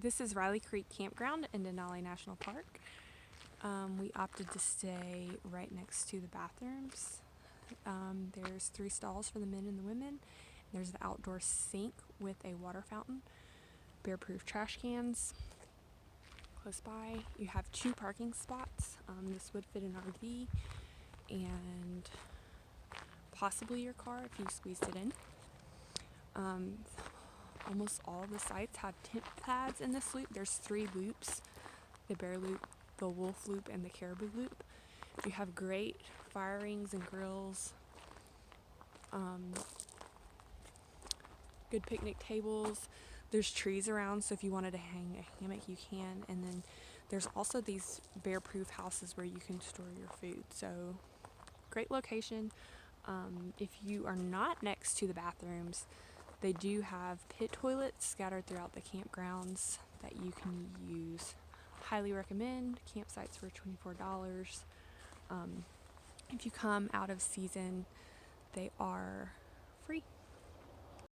This is Riley Creek Campground in Denali National Park. We opted to stay right next to the bathrooms. There's 3 stalls for the men and the women. There's the outdoor sink with a water fountain, bear-proof trash cans close by. You have 2 parking spots. This would fit an RV and possibly your car if you squeezed it in. Almost all the sites have tent pads in this loop. There's 3 loops, the bear loop, the wolf loop, and the caribou loop. You have great fire rings and grills, good picnic tables. There's trees around, so if you wanted to hang a hammock, you can. And then there's also these bear-proof houses where you can store your food. So great location. If you are not next to the bathrooms, they do have pit toilets scattered throughout the campgrounds that you can use. Highly recommend. Campsites for $24. If you come out of season, they are free.